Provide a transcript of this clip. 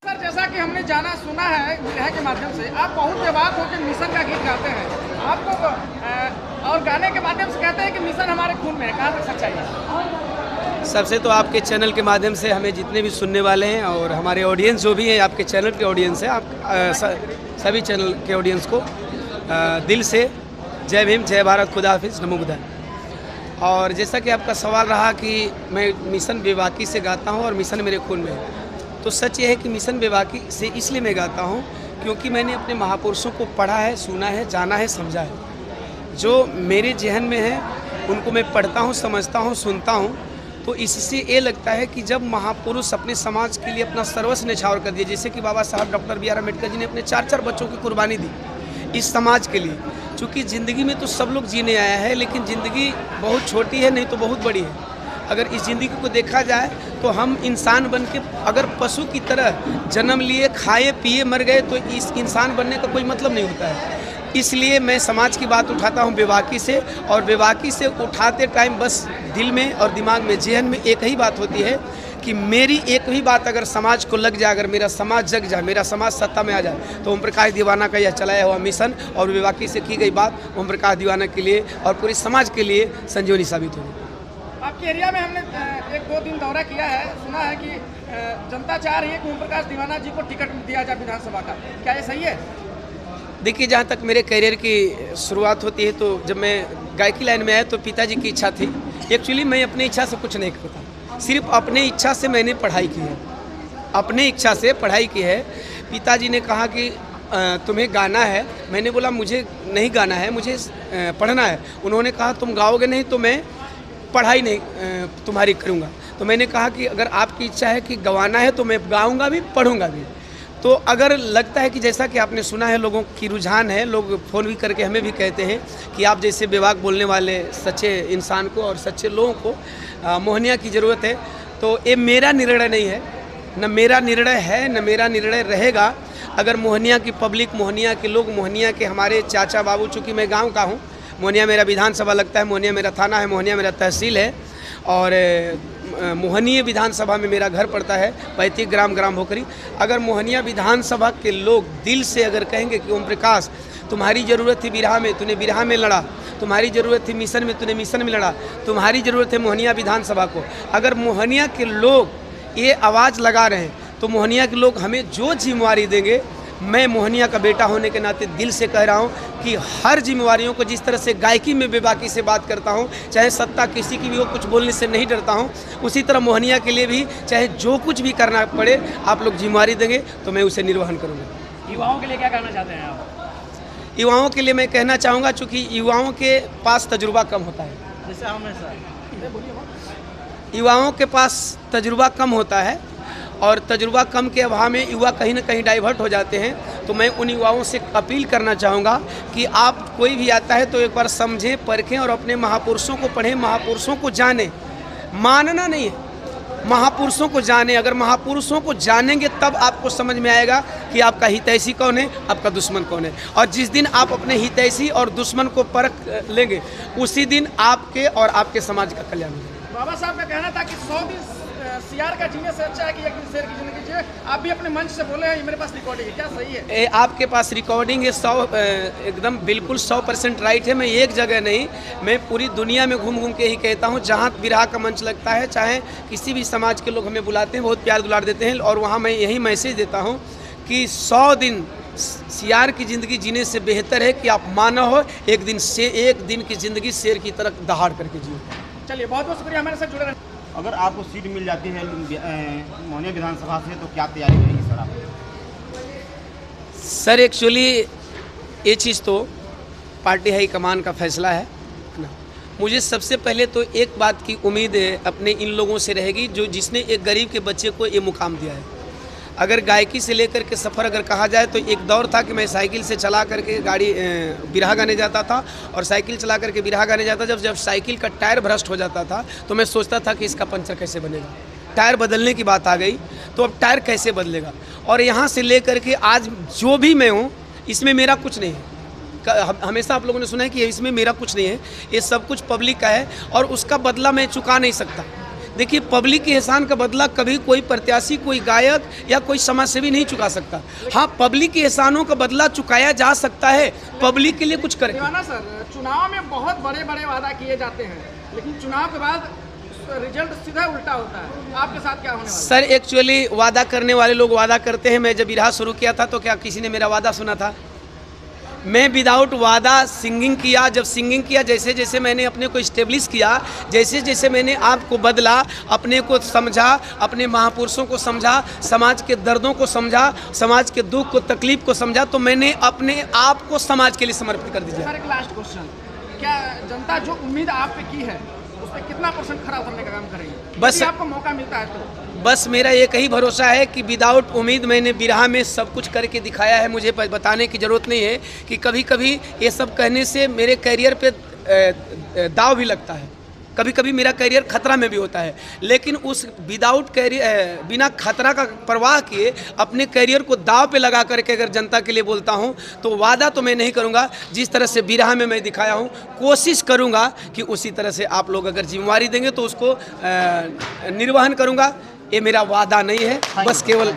Sir, जैसा कि हमने जाना सुना है मीडिया के माध्यम से, आप बहुत बेबाक होकर मिशन का गीत गाते हैं आपको और गाने के माध्यम से कहते हैं कि मिशन हमारे खून में है। कहाँ तक सच्चाई है? सबसे तो आपके चैनल के माध्यम से हमें जितने भी सुनने वाले हैं और हमारे ऑडियंस जो भी है, आपके चैनल के ऑडियंस है, आप सभी चैनल के ऑडियंस को दिल से जय भीम, जय भारत, खुदा हाफिज़, नमो बुद्धाय। और जैसा कि आपका सवाल रहा कि मैं मिशन बेबाकी से गाता हूं और मिशन मेरे खून में है, तो सच ये है कि मिशन बेबाकी से इसलिए मैं गाता हूं क्योंकि मैंने अपने महापुरुषों को पढ़ा है, सुना है, जाना है, समझा है। जो मेरे जहन में है उनको मैं पढ़ता हूं, समझता हूं, सुनता हूं, तो इससे ये लगता है कि जब महापुरुष अपने समाज के लिए अपना सर्वस्व न्यौछावर कर दिए, जैसे कि बाबा साहब doctor B are Ambedkar ji ने अपने 4 बच्चों की कुर्बानी दी इस समाज के लिए। चूँकि ज़िंदगी में तो सब लोग जीने आया है, लेकिन ज़िंदगी बहुत छोटी है, नहीं तो बहुत बड़ी है। अगर इस ज़िंदगी को देखा जाए तो हम इंसान बन के अगर पशु की तरह जन्म लिए, खाए पिए, मर गए तो इस इंसान बनने का कोई मतलब नहीं होता है। इसलिए मैं समाज की बात उठाता हूँ बेबाकी से, और बेबाकी से उठाते टाइम बस दिल में और दिमाग में, जहन में एक ही बात होती है कि मेरी एक ही बात अगर समाज को लग जाए, अगर मेरा समाज जग जाए, मेरा समाज सत्ता में आ जाए, तो ओम प्रकाश दीवाना का यह चलाया हुआ मिशन और बेबाकी से की गई बात ओम प्रकाश दीवाना के लिए और पूरे समाज के लिए संजीवनी साबित होगी। आपके एरिया में हमने 1-2 दिन दौरा किया है, सुना है कि जनता चाह रही है कि ओम प्रकाश दीवाना जी को टिकट दिया जाए विधानसभा का, क्या ये सही है? देखिए, जहाँ तक मेरे करियर की शुरुआत होती है, तो जब मैं गायकी लाइन में आया तो पिताजी की इच्छा थी। एक्चुअली मैं अपनी इच्छा से कुछ नहीं करता, सिर्फ अपने इच्छा से मैंने पढ़ाई की है, अपने इच्छा से पढ़ाई की है। पिताजी ने कहा कि तुम्हें गाना है, मैंने बोला मुझे नहीं गाना है, मुझे पढ़ना है। उन्होंने कहा तुम गाओगे नहीं तो मैं पढ़ाई नहीं तुम्हारी करूँगा। तो मैंने कहा कि अगर आपकी इच्छा है कि गवाना है तो मैं गाऊँगा भी, पढ़ूँगा भी। तो अगर लगता है कि जैसा कि आपने सुना है, लोगों की रुझान है, लोग फ़ोन भी करके हमें भी कहते हैं कि आप जैसे बेबाक बोलने वाले सच्चे इंसान को और सच्चे लोगों को मोहनिया की ज़रूरत है, तो ये मेरा निर्णय नहीं है, न मेरा निर्णय है, न मेरा निर्णय रहेगा। अगर मोहनिया की पब्लिक, मोहनिया के लोग, मोहनिया के हमारे चाचा बाबू, चूँकि मैं गाँव का हूँ, मोहनिया मेरा विधानसभा लगता है, मोहनिया मेरा थाना है, मोहनिया मेरा तहसील है, और मोहनिया विधानसभा में मेरा घर पड़ता है, 35 ग्राम भोकरी। अगर मोहनिया विधानसभा के लोग दिल से अगर कहेंगे कि ओम प्रकाश तुम्हारी ज़रूरत थी बिरहा में, तूने बिरहा में लड़ा, तुम्हारी ज़रूरत थी मिशन में, तूने मिशन में लड़ा, तुम्हारी ज़रूरत है मोहनिया विधानसभा को, अगर मोहनिया के लोग ये आवाज़ लगा रहे हैं तो मोहनिया के लोग हमें जो जिम्मेवारी देंगे, मैं मोहनिया का बेटा होने के नाते दिल से कह रहा हूं कि हर जिम्मेवारियों को, जिस तरह से गायकी में बेबाकी से बात करता हूं, चाहे सत्ता किसी की भी हो, कुछ बोलने से नहीं डरता हूं, उसी तरह मोहनिया के लिए भी चाहे जो कुछ भी करना पड़े, आप लोग जिम्मेवारी देंगे तो मैं उसे निर्वहन करूँगा। युवाओं के लिए क्या कहना चाहते हैं आप? युवाओं के लिए मैं कहना चाहूँगा, चूँकि युवाओं के पास तजुर्बा कम होता है, जैसे हमेशा युवाओं के पास तजुर्बा कम होता है, और तजुर्बा कम के अभाव में युवा कहीं ना कहीं डाइवर्ट हो जाते हैं। तो मैं उन युवाओं से अपील करना चाहूँगा कि आप कोई भी आता है तो एक बार समझें, परखें और अपने महापुरुषों को पढ़ें, महापुरुषों को जानें। मानना नहीं है, महापुरुषों को जानें। अगर महापुरुषों को जानेंगे तब आपको समझ में आएगा कि आपका हितैषी कौन है, आपका दुश्मन कौन है। और जिस दिन आप अपने हितैषी और दुश्मन को परख लेंगे, उसी दिन आपके और आपके समाज का कल्याण होगा। बाबा साहब का कहना था कि 100 दिन सीआर का जीने से अच्छा है कि एक दिन शेर की जिंदगी जिए। आप भी अपने मंच से बोले हैं, मेरे पास रिकॉर्डिंग है, क्या सही है? आपके पास रिकॉर्डिंग है, 100 एकदम बिल्कुल 100% राइट है। मैं एक जगह नहीं, मैं पूरी दुनिया में घूम के ही कहता हूँ, जहाँ बिरहा का मंच लगता है, चाहे किसी भी समाज के लोग हमें बुलाते हैं, बहुत प्यार दुलार देते हैं, और वहाँ मैं यही मैसेज देता हूँ कि 100 दिन सीआर की ज़िंदगी जीने से बेहतर है कि आप मानव हो, एक दिन की ज़िंदगी शेर की तरह दहाड़ करके जियो। चलिए, बहुत बहुत शुक्रिया हमारे साथ जुड़े रहने। अगर आपको सीट मिल जाती है मोहनिया विधानसभा से, तो क्या तैयारी रहेगी सर आप? सर, एक्चुअली ये चीज़ तो पार्टी हाईकमान का फैसला है ना। मुझे सबसे पहले तो एक बात की उम्मीद है अपने इन लोगों से रहेगी जिसने एक गरीब के बच्चे को ये मुकाम दिया है। अगर गायकी से लेकर के सफ़र अगर कहा जाए तो एक दौर था कि मैं साइकिल से चला करके गाड़ी बिरहा गाने जाता था, और साइकिल चला करके बिरहा गाने जाता। जब साइकिल का टायर भ्रष्ट हो जाता था तो मैं सोचता था कि इसका पंचर कैसे बनेगा। टायर बदलने की बात आ गई तो अब टायर कैसे बदलेगा। और यहाँ से लेकर के आज जो भी मैं हूँ, इसमें मेरा कुछ नहीं है। हमेशा आप लोगों ने सुना है कि इसमें मेरा कुछ नहीं है, ये सब कुछ पब्लिक का है, और उसका बदला मैं चुका नहीं सकता। देखिए, पब्लिक के एहसान का बदला कभी कोई प्रत्याशी, कोई गायक या कोई समाजसेवी नहीं चुका सकता। हाँ, पब्लिक के एहसानों का बदला चुकाया जा सकता है पब्लिक के लिए कुछ करके। दीवाना सर, चुनाव में बहुत बड़े बड़े वादा किए जाते हैं, लेकिन चुनाव के बाद रिजल्ट सीधा उल्टा होता है। आपके साथ क्या होने वाला है? सर, एक्चुअली वादा करने वाले लोग वादा करते हैं। मैं जब बिरहा शुरू किया था तो क्या किसी ने मेरा वादा सुना था? मैं विदाउट वादा सिंगिंग किया। जब सिंगिंग किया, जैसे जैसे मैंने अपने को इस्टेब्लिश किया, जैसे जैसे मैंने आप को बदला, अपने को समझा, अपने महापुरुषों को समझा, समाज के दर्दों को समझा, समाज के दुख को, तकलीफ को समझा, तो मैंने अपने आप को समाज के लिए समर्पित कर दिया। सर, एक लास्ट क्वेश्चन, क्या जनता जो उम्मीद आप पे की है उस पर कितना % खरा उतरने का काम करेंगे? बस आपको मौका मिलता है तो बस मेरा एक ही भरोसा है कि विदाउट उम्मीद मैंने बिरहा में सब कुछ करके दिखाया है। मुझे बताने की ज़रूरत नहीं है कि कभी कभी ये सब कहने से मेरे करियर पे दाव भी लगता है, कभी कभी मेरा करियर खतरा में भी होता है, लेकिन उस विदाउट करियर, बिना खतरा का परवाह किए अपने करियर को दाव पे लगा करके अगर जनता के लिए बोलता हूं तो वादा तो मैं नहीं करूंगा। जिस तरह से बिरहा में मैं दिखाया हूं, कोशिश करूंगा कि उसी तरह से आप लोग अगर जिम्मेवारी देंगे तो उसको निर्वहन करूंगा। ये मेरा वादा नहीं है, बस केवल